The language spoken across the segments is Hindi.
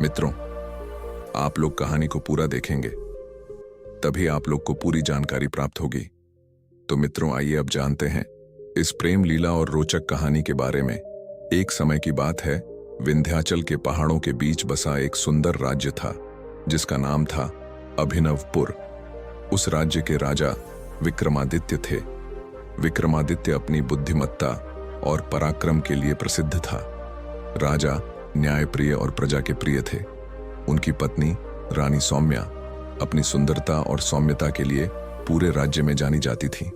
मित्रों, आप लोग कहानी को पूरा देखेंगे तभी आप लोग को पूरी जानकारी प्राप्त होगी। तो मित्रों, आइए अब जानते हैं इस प्रेम लीला और रोचक कहानी के बारे में। एक समय की बात है, विंध्याचल के पहाड़ों के बीच बसा एक सुंदर राज्य था जिसका नाम था अभिनवपुर। उस राज्य के राजा विक्रमादित्य थे। विक्रमादित्य अपनी बुद्धिमत्ता और पराक्रम के लिए प्रसिद्ध था। राजा न्यायप्रिय और प्रजा के प्रिय थे। उनकी पत्नी रानी सौम्या अपनी सुंदरता और सौम्यता के लिए पूरे राज्य में जानी जाती थी।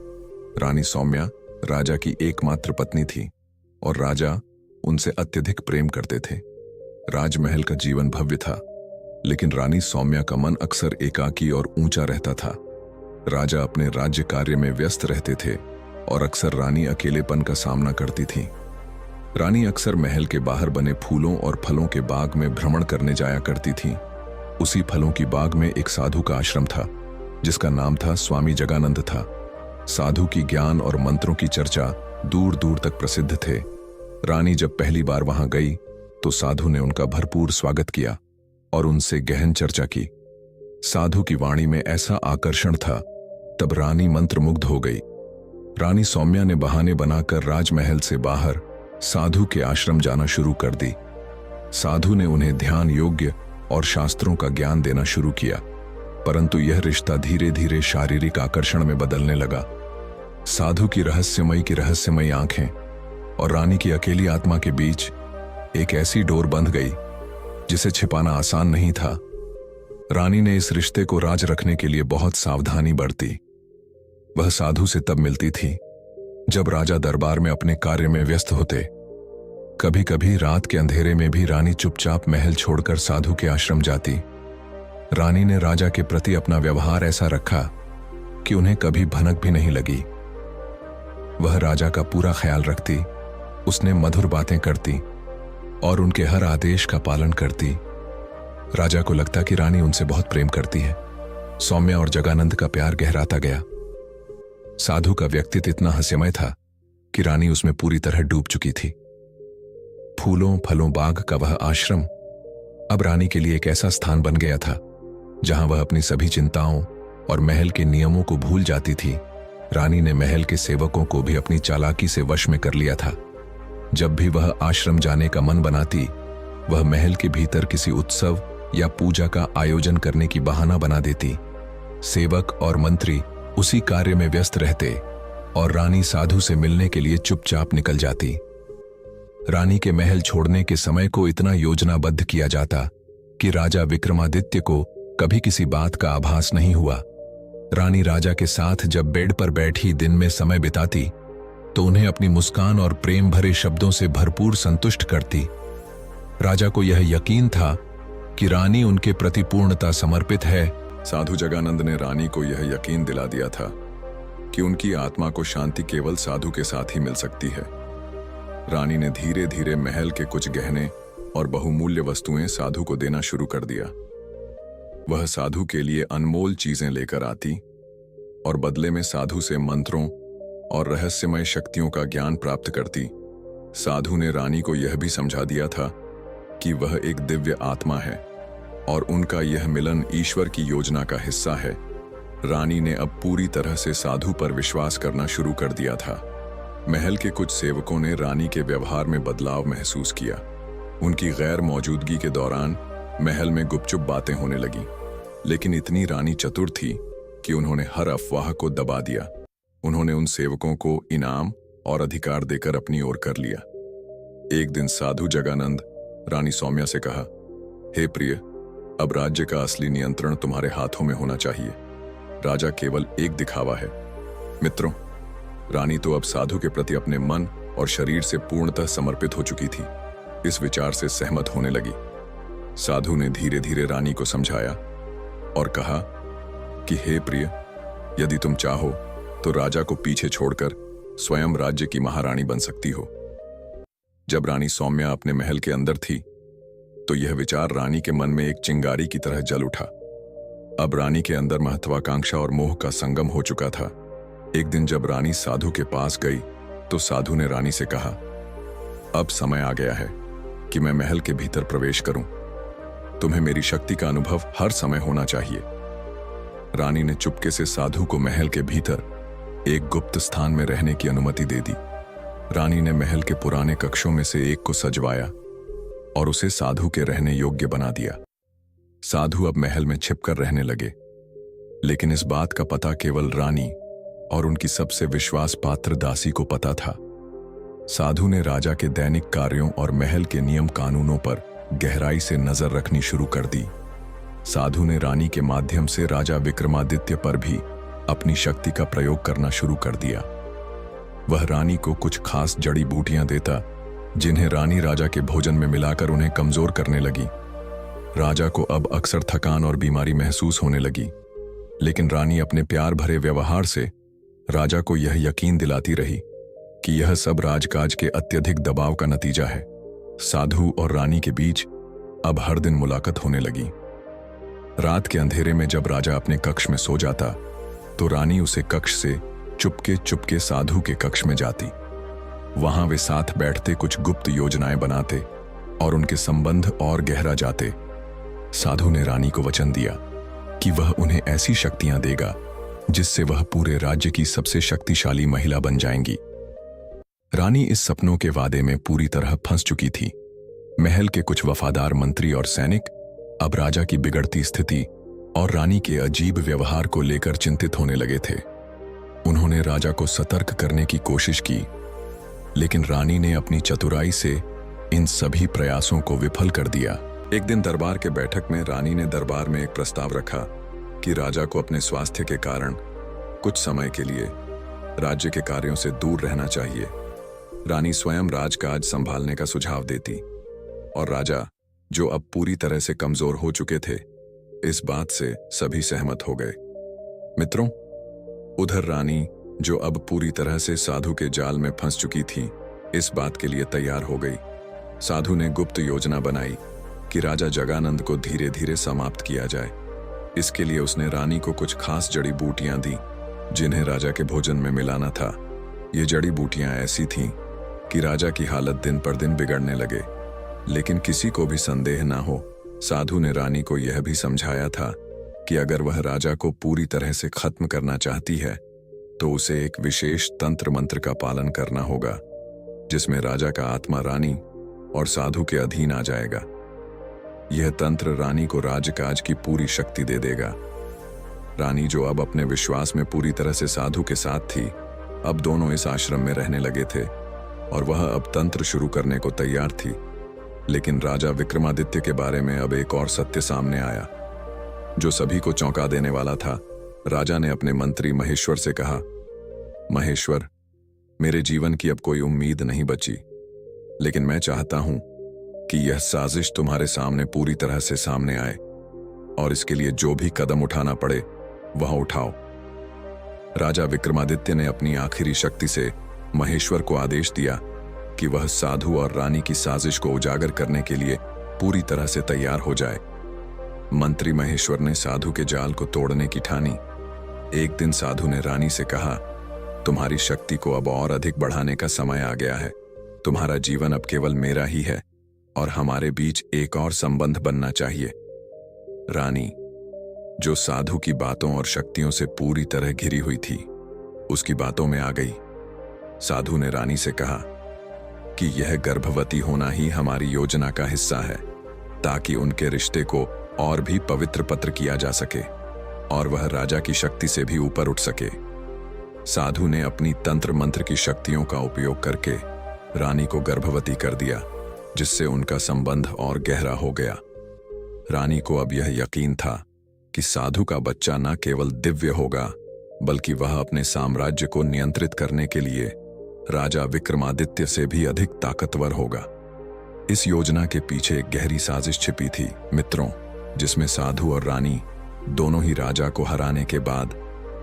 रानी सौम्या राजा की एकमात्र पत्नी थी और राजा उनसे अत्यधिक प्रेम करते थे। राजमहल का जीवन भव्य था, लेकिन रानी सौम्या का मन अक्सर एकाकी और ऊंचा रहता था। राजा अपने राज्य कार्य में व्यस्त रहते थे और अक्सर रानी अकेलेपन का सामना करती थी। रानी अक्सर महल के बाहर बने फूलों और फलों के बाग में भ्रमण करने जाया करती थी। उसी फलों की बाग में एक साधु का आश्रम था जिसका नाम था स्वामी जगानंद था। साधु की ज्ञान और मंत्रों की चर्चा दूर दूर तक प्रसिद्ध थे। रानी जब पहली बार वहां गई तो साधु ने उनका भरपूर स्वागत किया और उनसे गहन चर्चा की। साधु की वाणी में ऐसा आकर्षण था, तब रानी मंत्रमुग्ध हो गई। रानी सौम्या ने बहाने बनाकर राजमहल से बाहर साधु के आश्रम जाना शुरू कर दी। साधु ने उन्हें ध्यान योग्य और शास्त्रों का ज्ञान देना शुरू किया, परंतु यह रिश्ता धीरे धीरे शारीरिक आकर्षण में बदलने लगा। साधु की रहस्यमयी आंखें और रानी की अकेली आत्मा के बीच एक ऐसी डोर बंध गई जिसे छिपाना आसान नहीं था। रानी ने इस रिश्ते को राज रखने के लिए बहुत सावधानी बरती। वह साधु से तब मिलती थी जब राजा दरबार में अपने कार्य में व्यस्त होते। कभी कभी रात के अंधेरे में भी रानी चुपचाप महल छोड़कर साधु के आश्रम जाती। रानी ने राजा के प्रति अपना व्यवहार ऐसा रखा कि उन्हें कभी भनक भी नहीं लगी। वह राजा का पूरा ख्याल रखती, उसने मधुर बातें करती और उनके हर आदेश का पालन करती। राजा को लगता कि रानी उनसे बहुत प्रेम करती है। सौम्या और जगानंद का प्यार गहराता गया। साधु का व्यक्तित्व इतना हास्यमय था कि रानी उसमें पूरी तरह डूब चुकी थी। फूलों फलों बाग का वह आश्रम अब रानी के लिए एक ऐसा स्थान बन गया था जहां वह अपनी सभी चिंताओं और महल के नियमों को भूल जाती थी। रानी ने महल के सेवकों को भी अपनी चालाकी से वश में कर लिया था। जब भी वह आश्रम जाने का मन बनाती, वह महल के भीतर किसी उत्सव या पूजा का आयोजन करने की बहाना बना देती। सेवक और मंत्री उसी कार्य में व्यस्त रहते और रानी साधु से मिलने के लिए चुपचाप निकल जाती। रानी के महल छोड़ने के समय को इतना योजनाबद्ध किया जाता कि राजा विक्रमादित्य को कभी किसी बात का आभास नहीं हुआ। रानी राजा के साथ जब बेड पर बैठी दिन में समय बिताती तो उन्हें अपनी मुस्कान और प्रेम भरे शब्दों से भरपूर संतुष्ट करती। राजा को यह यकीन था कि रानी उनके प्रति पूर्णतः समर्पित है। साधु जगानंद ने रानी को यह यकीन दिला दिया था कि उनकी आत्मा को शांति केवल साधु के साथ ही मिल सकती है। रानी ने धीरे धीरे महल के कुछ गहने और बहुमूल्य वस्तुएं साधु को देना शुरू कर दिया। वह साधु के लिए अनमोल चीजें लेकर आती और बदले में साधु से मंत्रों और रहस्यमय शक्तियों का ज्ञान प्राप्त करती। साधु ने रानी को यह भी समझा दिया था कि वह एक दिव्य आत्मा है और उनका यह मिलन ईश्वर की योजना का हिस्सा है। रानी ने अब पूरी तरह से साधु पर विश्वास करना शुरू कर दिया था। महल के कुछ सेवकों ने रानी के व्यवहार में बदलाव महसूस किया। उनकी गैर मौजूदगी के दौरान महल में गुपचुप बातें होने लगी, लेकिन इतनी रानी चतुर थी कि उन्होंने हर अफवाह को दबा दिया। उन्होंने उन सेवकों को इनाम और अधिकार देकर अपनी ओर कर लिया। एक दिन साधु जगानंद रानी सौम्या से कहा, हे प्रिय, अब राज्य का असली नियंत्रण तुम्हारे हाथों में होना चाहिए। राजा केवल एक दिखावा है। मित्रों, रानी तो अब साधु के प्रति अपने मन और शरीर से पूर्णतः समर्पित हो चुकी थी। इस विचार से सहमत होने लगी। साधु ने धीरे धीरे रानी को समझाया और कहा कि हे प्रिय, यदि तुम चाहो तो राजा को पीछे छोड़कर स्वयं राज्य की महारानी बन सकती हो। जब रानी सौम्या अपने महल के अंदर थी तो यह विचार रानी के मन में एक चिंगारी की तरह जल उठा। अब रानी के अंदर महत्वाकांक्षा और मोह का संगम हो चुका था। एक दिन जब रानी साधु के पास गई तो साधु ने रानी से कहा, अब समय आ गया है कि मैं महल के भीतर प्रवेश करूं। तुम्हें मेरी शक्ति का अनुभव हर समय होना चाहिए। रानी ने चुपके से साधु को महल के भीतर एक गुप्त स्थान में रहने की अनुमति दे दी। रानी ने महल के पुराने कक्षों में से एक को सजवाया और उसे साधु के रहने योग्य बना दिया। साधु अब महल में छिपकर रहने लगे, लेकिन इस बात का पता केवल रानी और उनकी सबसे विश्वास पात्र दासी को पता था। साधु ने राजा के दैनिक कार्यों और महल के नियम कानूनों पर गहराई से नजर रखनी शुरू कर दी। साधु ने रानी के माध्यम से राजा विक्रमादित्य पर भी अपनी शक्ति का प्रयोग करना शुरू कर दिया। वह रानी को कुछ खास जड़ी बूटियां देता, जिन्हें रानी राजा के भोजन में मिलाकर उन्हें कमजोर करने लगी। राजा को अब अक्सर थकान और बीमारी महसूस होने लगी, लेकिन रानी अपने प्यार भरे व्यवहार से राजा को यह यकीन दिलाती रही कि यह सब राजकाज के अत्यधिक दबाव का नतीजा है। साधु और रानी के बीच अब हर दिन मुलाकात होने लगी। रात के अंधेरे में जब राजा अपने कक्ष में सो जाता, तो रानी उसे कक्ष से चुपके चुपके साधु के कक्ष में जाती। वहां वे साथ बैठते कुछ गुप्त योजनाएं बनाते और उनके संबंध और गहरा जाते। साधु ने रानी को वचन दिया कि वह उन्हें ऐसी शक्तियां देगा जिससे वह पूरे राज्य की सबसे शक्तिशाली महिला बन जाएंगी। रानी इस सपनों के वादे में पूरी तरह फंस चुकी थी। महल के कुछ वफादार मंत्री और सैनिक अब राजा की बिगड़ती स्थिति और रानी के अजीब व्यवहार को लेकर चिंतित होने लगे थे। उन्होंने राजा को सतर्क करने की कोशिश की, लेकिन रानी ने अपनी चतुराई से इन सभी प्रयासों को विफल कर दिया। एक दिन दरबार के बैठक में रानी ने दरबार में एक प्रस्ताव रखा कि राजा को अपने स्वास्थ्य के कारण कुछ समय के लिए राज्य के कार्यों से दूर रहना चाहिए। रानी स्वयं राजकाज संभालने का सुझाव देती और राजा, जो अब पूरी तरह से कमजोर हो चुके थे, इस बात से सभी सहमत हो गए। मित्रों, उधर रानी, जो अब पूरी तरह से साधु के जाल में फंस चुकी थी, इस बात के लिए तैयार हो गई। साधु ने गुप्त योजना बनाई कि राजा जगानंद को धीरे धीरे समाप्त किया जाए। इसके लिए उसने रानी को कुछ खास जड़ी बूटियां दी, जिन्हें राजा के भोजन में मिलाना था। ये जड़ी बूटियां ऐसी थीं कि राजा की हालत दिन पर दिन बिगड़ने लगे, लेकिन किसी को भी संदेह ना हो। साधु ने रानी को यह भी समझाया था कि अगर वह राजा को पूरी तरह से खत्म करना चाहती है, तो उसे एक विशेष तंत्र मंत्र का पालन करना होगा, जिसमें राजा का आत्मा रानी और साधु के अधीन आ जाएगा। यह तंत्र रानी को राजकाज की पूरी शक्ति दे देगा। रानी, जो अब अपने विश्वास में पूरी तरह से साधु के साथ थी, अब दोनों इस आश्रम में रहने लगे थे और वह अब तंत्र शुरू करने को तैयार थी। लेकिन राजा विक्रमादित्य के बारे में अब एक और सत्य सामने आया, जो सभी को चौंका देने वाला था। राजा ने अपने मंत्री महेश्वर से कहा, महेश्वर, मेरे जीवन की अब कोई उम्मीद नहीं बची, लेकिन मैं चाहता हूं कि यह साजिश तुम्हारे सामने पूरी तरह से सामने आए और इसके लिए जो भी कदम उठाना पड़े वह उठाओ। राजा विक्रमादित्य ने अपनी आखिरी शक्ति से महेश्वर को आदेश दिया कि वह साधु और रानी की साजिश को उजागर करने के लिए पूरी तरह से तैयार हो जाए। मंत्री महेश्वर ने साधु के जाल को तोड़ने की ठानी। एक दिन साधु ने रानी से कहा, तुम्हारी शक्ति को अब और अधिक बढ़ाने का समय आ गया है। तुम्हारा जीवन अब केवल मेरा ही है और हमारे बीच एक और संबंध बनना चाहिए। रानी, जो साधु की बातों और शक्तियों से पूरी तरह घिरी हुई थी, उसकी बातों में आ गई। साधु ने रानी से कहा कि यह गर्भवती होना ही हमारी योजना का हिस्सा है, ताकि उनके रिश्ते को और भी पवित्र पत्र किया जा सके और वह राजा की शक्ति से भी ऊपर उठ सके। साधु ने अपनी तंत्र मंत्र की शक्तियों का उपयोग करके रानी को गर्भवती कर दिया, जिससे उनका संबंध और गहरा हो गया। रानी को अब यह यकीन था कि साधु का बच्चा न केवल दिव्य होगा, बल्कि वह अपने साम्राज्य को नियंत्रित करने के लिए राजा विक्रमादित्य से भी अधिक ताकतवर होगा। इस योजना के पीछे एक गहरी साजिश छिपी थी, मित्रों, जिसमें साधु और रानी दोनों ही राजा को हराने के बाद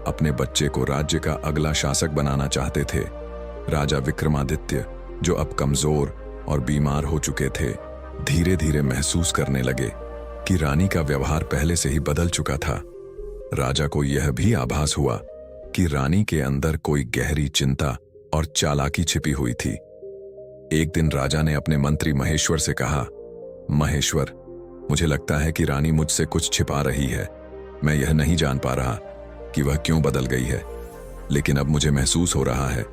अपने बच्चे को राज्य का अगला शासक बनाना चाहते थे। राजा विक्रमादित्य, जो अब कमजोर और बीमार हो चुके थे, धीरे धीरे महसूस करने लगे कि रानी का व्यवहार पहले से ही बदल चुका था। राजा को यह भी आभास हुआ कि रानी के अंदर कोई गहरी चिंता और चालाकी छिपी हुई थी। एक दिन राजा ने अपने मंत्री महेश्वर से कहा, महेश्वर, मुझे लगता है कि रानी मुझसे कुछ छिपा रही है। मैं यह नहीं जान पा रहा कि वह क्यों बदल गई है, लेकिन अब मुझे महसूस हो रहा है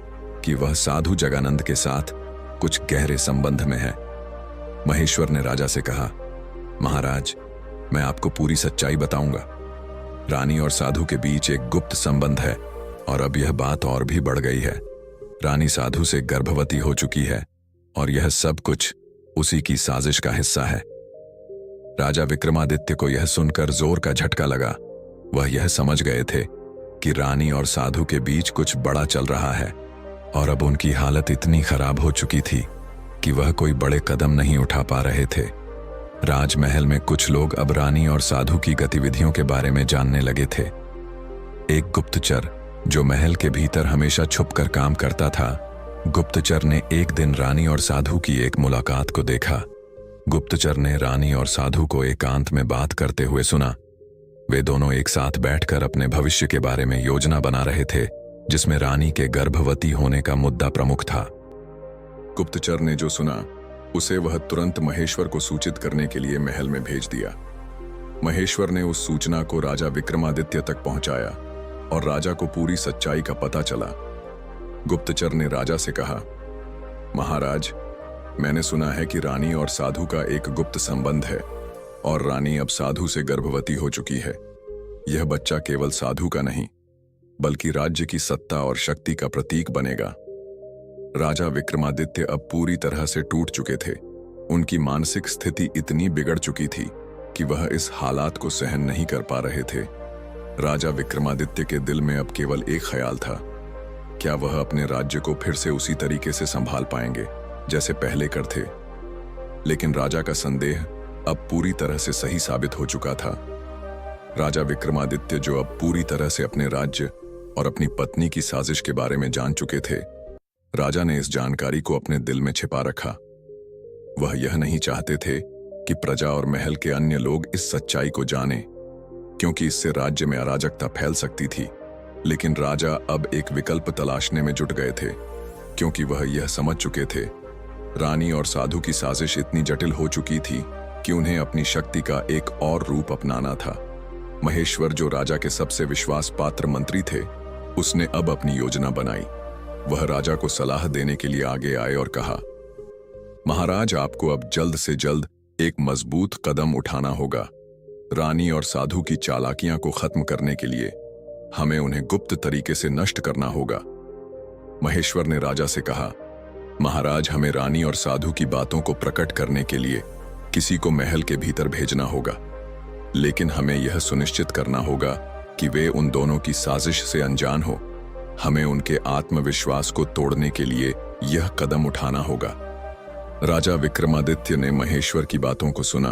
कि वह साधु जगानंद के साथ कुछ गहरे संबंध में है। महेश्वर ने राजा से कहा, महाराज, मैं आपको पूरी सच्चाई बताऊंगा। रानी और साधु के बीच एक गुप्त संबंध है और अब यह बात और भी बढ़ गई है। रानी साधु से गर्भवती हो चुकी है और यह सब कुछ उसी की साजिश का हिस्सा है। राजा विक्रमादित्य को यह सुनकर जोर का झटका लगा। वह यह समझ गए थे कि रानी और साधु के बीच कुछ बड़ा चल रहा है और अब उनकी हालत इतनी खराब हो चुकी थी कि वह कोई बड़े कदम नहीं उठा पा रहे थे। राजमहल में कुछ लोग अब रानी और साधु की गतिविधियों के बारे में जानने लगे थे। एक गुप्तचर जो महल के भीतर हमेशा छुपकर काम करता था, गुप्तचर ने एक दिन रानी और साधु की एक मुलाकात को देखा। गुप्तचर ने रानी और साधु को एकांत में बात करते हुए सुना। वे दोनों एक साथ बैठकर अपने भविष्य के बारे में योजना बना रहे थे, जिसमें रानी के गर्भवती होने का मुद्दा प्रमुख था। गुप्तचर ने जो सुना उसे वह तुरंत महेश्वर को सूचित करने के लिए महल में भेज दिया। महेश्वर ने उस सूचना को राजा विक्रमादित्य तक पहुंचाया और राजा को पूरी सच्चाई का पता चला। गुप्तचर ने राजा से कहा, महाराज, मैंने सुना है कि रानी और साधु का एक गुप्त संबंध है और रानी अब साधु से गर्भवती हो चुकी है। यह बच्चा केवल साधु का नहीं बल्कि राज्य की सत्ता और शक्ति का प्रतीक बनेगा। राजा विक्रमादित्य अब पूरी तरह से टूट चुके थे। उनकी मानसिक स्थिति इतनी बिगड़ चुकी थी कि वह इस हालात को सहन नहीं कर पा रहे थे। राजा विक्रमादित्य के दिल में अब केवल एक ख्याल था, क्या वह अपने राज्य को फिर से उसी तरीके से संभाल पाएंगे जैसे पहले कर थे। लेकिन राजा का संदेह अब पूरी तरह से सही साबित हो चुका था। राजा विक्रमादित्य जो अब पूरी तरह से अपने राज्य और अपनी पत्नी की साजिश के बारे में जान चुके थे, राजा ने इस जानकारी को अपने दिल में छिपा रखा। वह यह नहीं चाहते थे कि प्रजा और महल के अन्य लोग इस सच्चाई को जानें, क्योंकि इससे राज्य में अराजकता फैल सकती थी। लेकिन राजा अब एक विकल्प तलाशने में जुट गए थे, क्योंकि वह यह समझ चुके थे रानी और साधु की साजिश इतनी जटिल हो चुकी थी कि उन्हें अपनी शक्ति का एक और रूप अपनाना था। महेश्वर, जो राजा के सबसे विश्वास पात्र मंत्री थे, उसने अब अपनी योजना बनाई। वह राजा को सलाह देने के लिए आगे आए और कहा, महाराज, आपको अब जल्द से जल्द एक मजबूत कदम उठाना होगा। रानी और साधु की चालाकियां को खत्म करने के लिए हमें उन्हें गुप्त तरीके से नष्ट करना होगा। महेश्वर ने राजा से कहा, महाराज, हमें रानी और साधु की बातों को प्रकट करने के लिए किसी को महल के भीतर भेजना होगा, लेकिन हमें यह सुनिश्चित करना होगा कि वे उन दोनों की साजिश से अनजान हो। हमें उनके आत्मविश्वास को तोड़ने के लिए यह कदम उठाना होगा। राजा विक्रमादित्य ने महेश्वर की बातों को सुना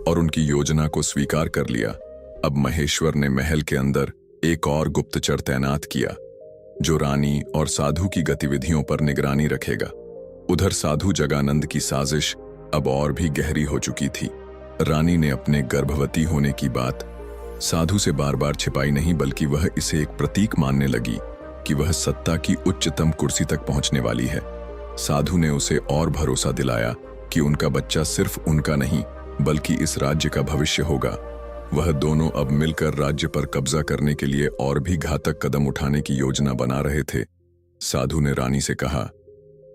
और उनकी योजना को स्वीकार कर लिया। अब महेश्वर ने महल के अंदर एक और गुप्तचर तैनात किया, जो रानी और साधु की गतिविधियों पर निगरानी रखेगा। उधर साधु जगानंद की साजिश अब और भी गहरी हो चुकी थी। रानी ने अपने गर्भवती होने की बात साधु से बार बार छिपाई नहीं, बल्कि वह इसे एक प्रतीक मानने लगी कि वह सत्ता की उच्चतम कुर्सी तक पहुंचने वाली है। साधु ने उसे और भरोसा दिलाया कि उनका बच्चा सिर्फ उनका नहीं बल्कि इस राज्य का भविष्य होगा। वह दोनों अब मिलकर राज्य पर कब्जा करने के लिए और भी घातक कदम उठाने की योजना बना रहे थे। साधु ने रानी से कहा,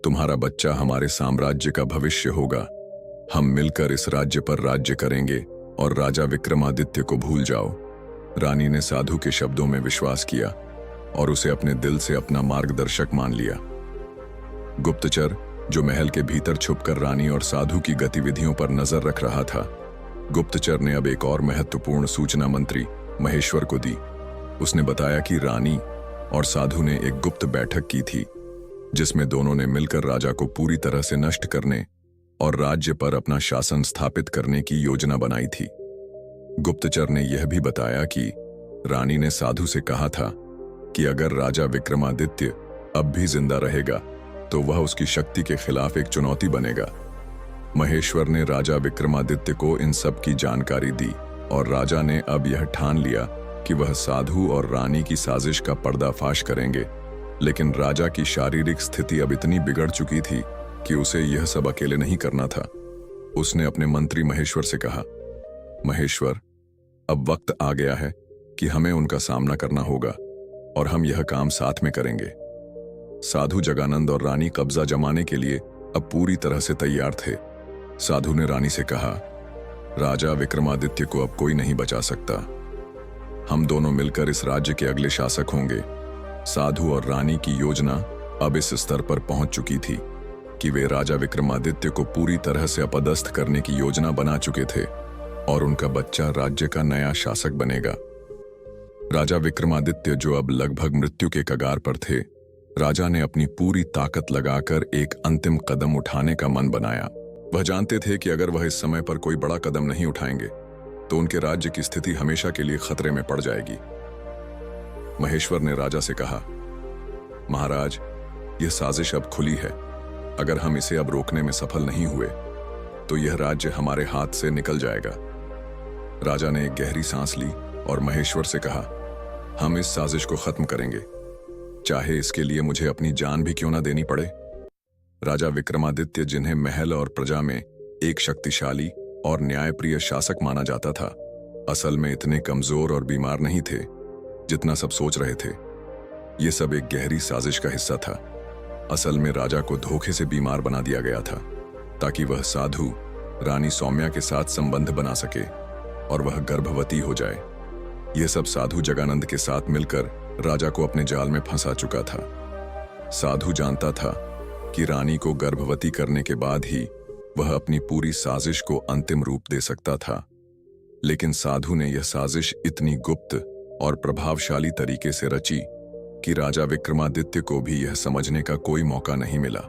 तुम्हारा बच्चा हमारे साम्राज्य का भविष्य होगा। हम मिलकर इस राज्य पर राज्य करेंगे और राजा विक्रमादित्य को भूल जाओ। रानी ने साधु के शब्दों में विश्वास किया और उसे अपने दिल से अपना मार्गदर्शक मान लिया। गुप्तचर, जो महल के भीतर छुपकर रानी और साधु की गतिविधियों पर नजर रख रहा था, गुप्तचर ने अब एक और महत्वपूर्ण सूचना मंत्री महेश्वर को दी। उसने बताया कि रानी और साधु ने एक गुप्त बैठक की थी, जिसमें दोनों ने मिलकर राजा को पूरी तरह से नष्ट करने और राज्य पर अपना शासन स्थापित करने की योजना बनाई थी। गुप्तचर ने यह भी बताया कि रानी ने साधु से कहा था कि अगर राजा विक्रमादित्य अब भी जिंदा रहेगा तो वह उसकी शक्ति के खिलाफ एक चुनौती बनेगा। महेश्वर ने राजा विक्रमादित्य को इन सब की जानकारी दी और राजा ने अब यह ठान लिया कि वह साधु और रानी की साजिश का पर्दाफाश करेंगे। लेकिन राजा की शारीरिक स्थिति अब इतनी बिगड़ चुकी थी कि उसे यह सब अकेले नहीं करना था। उसने अपने मंत्री महेश्वर से कहा, महेश्वर, अब वक्त आ गया है कि हमें उनका सामना करना होगा और हम यह काम साथ में करेंगे। साधु जगानंद और रानी कब्जा जमाने के लिए अब पूरी तरह से तैयार थे। साधु ने रानी से कहा, राजा विक्रमादित्य को अब कोई नहीं बचा सकता। हम दोनों मिलकर इस राज्य के अगले शासक होंगे। साधु और रानी की योजना अब इस स्तर पर पहुंच चुकी थी कि वे राजा विक्रमादित्य को पूरी तरह से अपदस्थ करने की योजना बना चुके थे और उनका बच्चा राज्य का नया शासक बनेगा। राजा विक्रमादित्य, जो अब लगभग मृत्यु के कगार पर थे, राजा ने अपनी पूरी ताकत लगाकर एक अंतिम कदम उठाने का मन बनाया। वह जानते थे कि अगर वह इस समय पर कोई बड़ा कदम नहीं उठाएंगे तो उनके राज्य की स्थिति हमेशा के लिए खतरे में पड़ जाएगी। महेश्वर ने राजा से कहा, महाराज, यह साजिश अब खुली है। अगर हम इसे अब रोकने में सफल नहीं हुए तो यह राज्य हमारे हाथ से निकल जाएगा। राजा ने एक गहरी सांस ली और महेश्वर से कहा, हम इस साजिश को खत्म करेंगे, चाहे इसके लिए मुझे अपनी जान भी क्यों ना देनी पड़े। राजा विक्रमादित्य, जिन्हें महल और प्रजा में एक शक्तिशाली और न्यायप्रिय शासक माना जाता था, असल में इतने कमजोर और बीमार नहीं थे जितना सब सोच रहे थे। यह सब एक गहरी साजिश का हिस्सा था। असल में राजा को धोखे से बीमार बना दिया गया था ताकि वह साधु रानी सौम्या के साथ संबंध बना सके और वह गर्भवती हो जाए। यह सब साधु जगानंद के साथ मिलकर राजा को अपने जाल में फंसा चुका था। साधु जानता था कि रानी को गर्भवती करने के बाद ही वह अपनी पूरी साजिश को अंतिम रूप दे सकता था, लेकिन साधु ने यह साजिश इतनी गुप्त और प्रभावशाली तरीके से रची कि राजा विक्रमादित्य को भी यह समझने का कोई मौका नहीं मिला।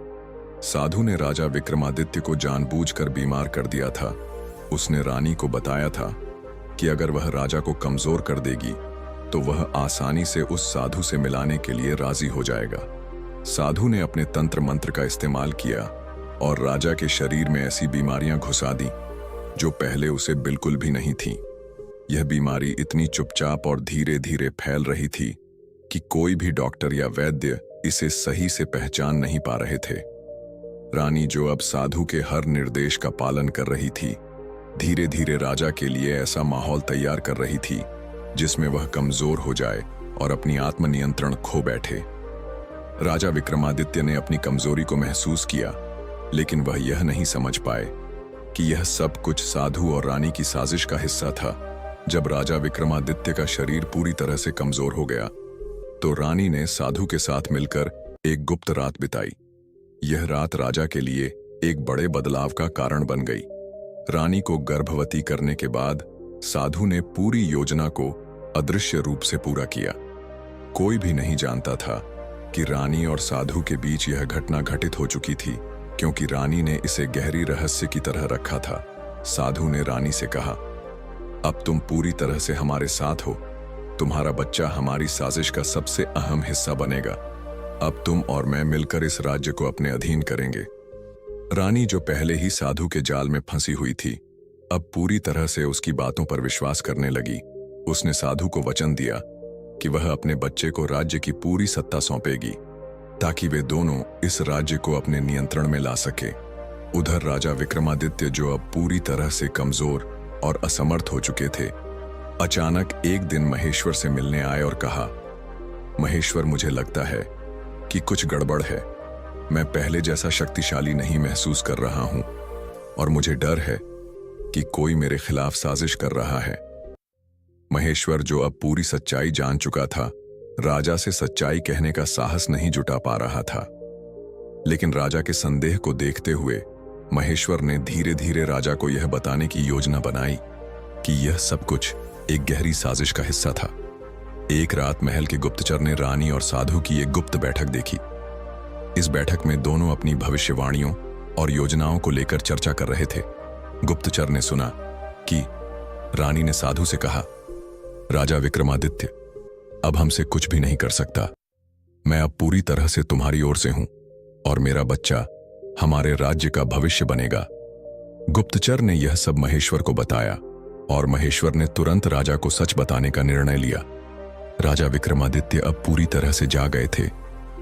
साधु ने राजा विक्रमादित्य को जानबूझकर बीमार कर दिया था। उसने रानी को बताया था कि अगर वह राजा को कमजोर कर देगी तो वह आसानी से उस साधु से मिलाने के लिए राजी हो जाएगा। साधु ने अपने तंत्र मंत्र का इस्तेमाल किया और राजा के शरीर में ऐसी बीमारियां घुसा दी जो पहले उसे बिल्कुल भी नहीं थी। यह बीमारी इतनी चुपचाप और धीरे धीरे फैल रही थी कि कोई भी डॉक्टर या वैद्य इसे सही से पहचान नहीं पा रहे थे। रानी, जो अब साधु के हर निर्देश का पालन कर रही थी, धीरे धीरे राजा के लिए ऐसा माहौल तैयार कर रही थी जिसमें वह कमजोर हो जाए और अपनी आत्मनियंत्रण खो बैठे। राजा विक्रमादित्य ने अपनी कमजोरी को महसूस किया, लेकिन वह यह नहीं समझ पाए कि यह सब कुछ साधु और रानी की साजिश का हिस्सा था। जब राजा विक्रमादित्य का शरीर पूरी तरह से कमजोर हो गया तो रानी ने साधु के साथ मिलकर एक गुप्त रात बिताई। यह रात राजा के लिए एक बड़े बदलाव का कारण बन गई। रानी को गर्भवती करने के बाद साधु ने पूरी योजना को अदृश्य रूप से पूरा किया। कोई भी नहीं जानता था कि रानी और साधु के बीच यह घटना घटित हो चुकी थी, क्योंकि रानी ने इसे गहरी रहस्य की तरह रखा था। साधु ने रानी से कहा, अब तुम पूरी तरह से हमारे साथ हो। तुम्हारा बच्चा हमारी साजिश का सबसे अहम हिस्सा बनेगा। अब तुम और मैं मिलकर इस राज्य को अपने अधीन करेंगे। रानी, जो पहले ही साधु के जाल में फंसी हुई थी, अब पूरी तरह से उसकी बातों पर विश्वास करने लगी। उसने साधु को वचन दिया कि वह अपने बच्चे को राज्य की पूरी सत्ता सौंपेगी ताकि वे दोनों इस राज्य को अपने नियंत्रण में ला सके। उधर राजा विक्रमादित्य, जो अब पूरी तरह से कमजोर और असमर्थ हो चुके थे, अचानक एक दिन महेश्वर से मिलने आए और कहा, महेश्वर, मुझे लगता है कि कुछ गड़बड़ है। मैं पहले जैसा शक्तिशाली नहीं महसूस कर रहा हूं और मुझे डर है कि कोई मेरे खिलाफ साजिश कर रहा है। महेश्वर, जो अब पूरी सच्चाई जान चुका था, राजा से सच्चाई कहने का साहस नहीं जुटा पा रहा था। लेकिन राजा के संदेह को देखते हुए महेश्वर ने धीरे धीरे राजा को यह बताने की योजना बनाई कि यह सब कुछ एक गहरी साजिश का हिस्सा था। एक रात महल के गुप्तचर ने रानी और साधु की एक गुप्त बैठक देखी। इस बैठक में दोनों अपनी भविष्यवाणियों और योजनाओं को लेकर चर्चा कर रहे थे। गुप्तचर ने सुना कि रानी ने साधु से कहा, राजा विक्रमादित्य अब हमसे कुछ भी नहीं कर सकता। मैं अब पूरी तरह से तुम्हारी ओर से हूं और मेरा बच्चा हमारे राज्य का भविष्य बनेगा। गुप्तचर ने यह सब महेश्वर को बताया और महेश्वर ने तुरंत राजा को सच बताने का निर्णय लिया। राजा विक्रमादित्य अब पूरी तरह से जाग गए थे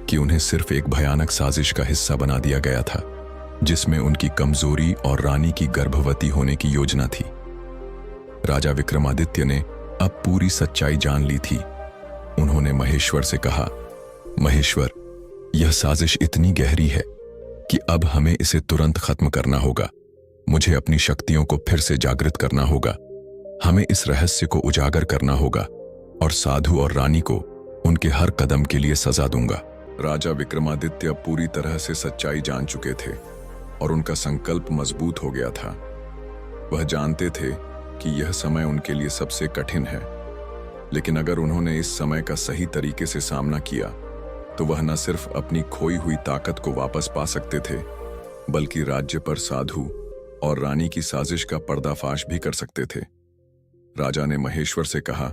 कि उन्हें सिर्फ एक भयानक साजिश का हिस्सा बना दिया गया था, जिसमें उनकी कमजोरी और रानी की गर्भवती होने की योजना थी। राजा विक्रमादित्य ने अब पूरी सच्चाई जान ली थी। उन्होंने महेश्वर से कहा, महेश्वर, यह साजिश इतनी गहरी है कि अब हमें इसे तुरंत खत्म करना होगा। मुझे अपनी शक्तियों को फिर से जागृत करना होगा। हमें इस रहस्य को उजागर करना होगा और साधु और रानी को उनके हर कदम के लिए सजा दूंगा। राजा विक्रमादित्य अब पूरी तरह से सच्चाई जान चुके थे और उनका संकल्प मजबूत हो गया था। वह जानते थे कि यह समय उनके लिए सबसे कठिन है, लेकिन अगर उन्होंने इस समय का सही तरीके से सामना किया तो वह न सिर्फ अपनी खोई हुई ताकत को वापस पा सकते थे, बल्कि राज्य पर साधु और रानी की साजिश का पर्दाफाश भी कर सकते थे। राजा ने महेश्वर से कहा,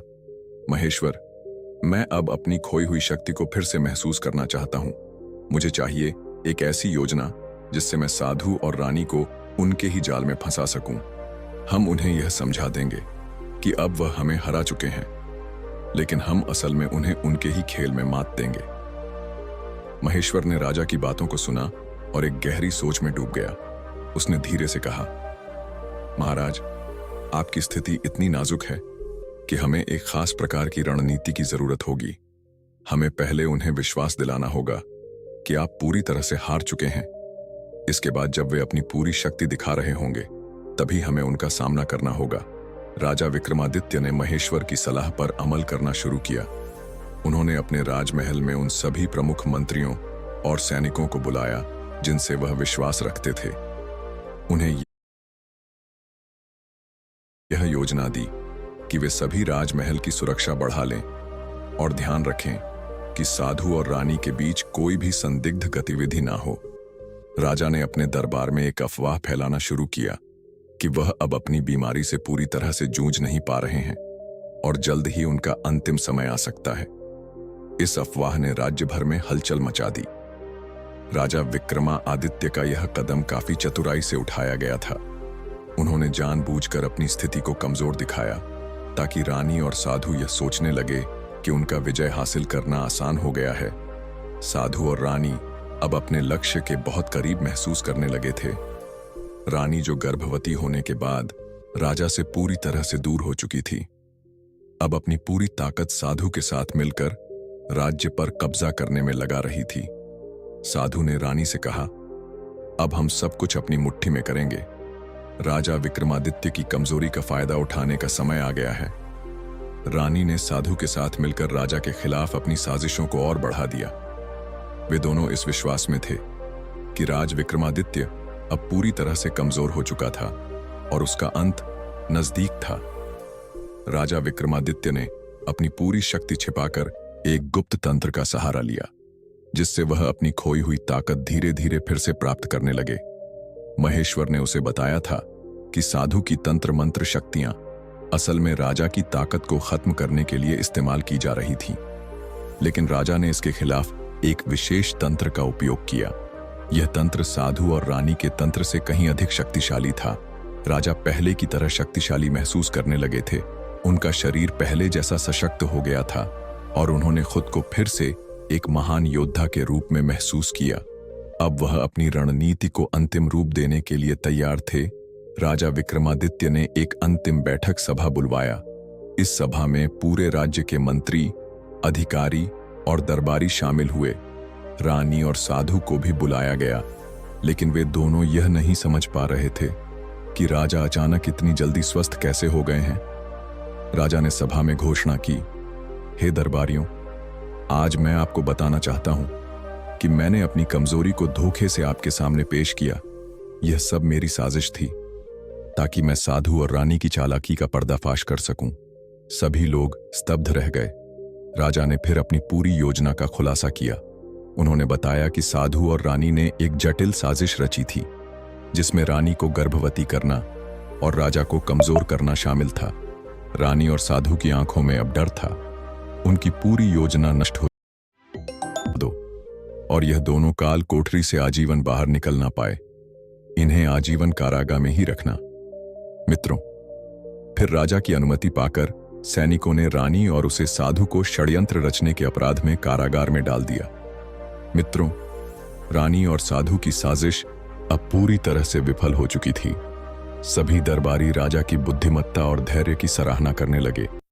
महेश्वर, मैं अब अपनी खोई हुई शक्ति को फिर से महसूस करना चाहता हूं। मुझे चाहिए एक ऐसी योजना जिससे मैं साधु और रानी को उनके ही जाल में फंसा सकूं। हम उन्हें यह समझा देंगे कि अब वह हमें हरा चुके हैं, लेकिन हम असल में उन्हें उनके ही खेल में मात देंगे। महेश्वर ने राजा की बातों को सुना और एक गहरी सोच में डूब गया। उसने धीरे से कहा, महाराज, आपकी स्थिति इतनी नाजुक है कि हमें एक खास प्रकार की रणनीति की जरूरत होगी। हमें पहले उन्हें विश्वास दिलाना होगा कि आप पूरी तरह से हार चुके हैं। इसके बाद जब वे अपनी पूरी शक्ति दिखा रहे होंगे, तभी हमें उनका सामना करना होगा। राजा विक्रमादित्य ने महेश्वर की सलाह पर अमल करना शुरू किया। उन्होंने अपने राजमहल में उन सभी प्रमुख मंत्रियों और सैनिकों को बुलाया जिनसे वह विश्वास रखते थे। उन्हें यह योजना दी कि वे सभी राजमहल की सुरक्षा बढ़ा लें और ध्यान रखें कि साधु और रानी के बीच कोई भी संदिग्ध गतिविधि ना हो। राजा ने अपने दरबार में एक अफवाह फैलाना शुरू किया कि वह अब अपनी बीमारी से पूरी तरह से जूझ नहीं पा रहे हैं और जल्द ही उनका अंतिम समय आ सकता है। इस अफवाह ने राज्य भर में हलचल मचा दी। राजा विक्रमादित्य का यह कदम काफी चतुराई से उठाया गया था। उन्होंने जानबूझकर अपनी स्थिति को कमजोर दिखाया ताकि रानी और साधु यह सोचने लगे कि उनका विजय हासिल करना आसान हो गया है। साधु और रानी अब अपने लक्ष्य के बहुत करीब महसूस करने लगे थे। रानी, जो गर्भवती होने के बाद राजा से पूरी तरह से दूर हो चुकी थी, अब अपनी पूरी ताकत साधु के साथ मिलकर राज्य पर कब्जा करने में लगा रही थी। साधु ने रानी से कहा, अब हम सब कुछ अपनी मुट्ठी में करेंगे। राजा विक्रमादित्य की कमजोरी का फायदा उठाने का समय आ गया है। रानी ने साधु के साथ मिलकर राजा के खिलाफ अपनी साजिशों को और बढ़ा दिया। वे दोनों इस विश्वास में थे कि राज विक्रमादित्य अब पूरी तरह से कमजोर हो चुका था और उसका अंत नजदीक था। राजा विक्रमादित्य ने अपनी पूरी शक्ति छिपाकर एक गुप्त तंत्र का सहारा लिया, जिससे वह अपनी खोई हुई ताकत धीरे धीरे फिर से प्राप्त करने लगे। महेश्वर ने उसे बताया था कि साधु की तंत्र मंत्र शक्तियां असल में राजा की ताकत को खत्म करने के लिए इस्तेमाल की जा रही थी, लेकिन राजा ने इसके खिलाफ एक विशेष तंत्र का उपयोग किया। यह तंत्र साधु और रानी के तंत्र से कहीं अधिक शक्तिशाली था। राजा पहले की तरह शक्तिशाली महसूस करने लगे थे। उनका शरीर पहले जैसा सशक्त हो गया था और उन्होंने खुद को फिर से एक महान योद्धा के रूप में महसूस किया। अब वह अपनी रणनीति को अंतिम रूप देने के लिए तैयार थे। राजा विक्रमादित्य ने एक अंतिम बैठक सभा बुलवाया। इस सभा में पूरे राज्य के मंत्री, अधिकारी और दरबारी शामिल हुए। रानी और साधु को भी बुलाया गया, लेकिन वे दोनों यह नहीं समझ पा रहे थे कि राजा अचानक इतनी जल्दी स्वस्थ कैसे हो गए हैं। राजा ने सभा में घोषणा की, हे दरबारियों, आज मैं आपको बताना चाहता हूं कि मैंने अपनी कमजोरी को धोखे से आपके सामने पेश किया। यह सब मेरी साजिश थी ताकि मैं साधु और रानी की चालाकी का पर्दाफाश कर सकूं। सभी लोग स्तब्ध रह गए। राजा ने फिर अपनी पूरी योजना का खुलासा किया। उन्होंने बताया कि साधु और रानी ने एक जटिल साजिश रची थी, जिसमें रानी को गर्भवती करना और राजा को कमजोर करना शामिल था। रानी और साधु की आंखों में अब डर था। उनकी पूरी योजना नष्ट हो दो और यह दोनों काल कोठरी से आजीवन बाहर निकल ना पाए। इन्हें आजीवन कारागार में ही रखना। मित्रों, फिर राजा की अनुमति पाकर सैनिकों ने रानी और उसे साधु को षड्यंत्र रचने के अपराध में कारागार में डाल दिया। मित्रों, रानी और साधु की साजिश अब पूरी तरह से विफल हो चुकी थी। सभी दरबारी राजा की बुद्धिमत्ता और धैर्य की सराहना करने लगे।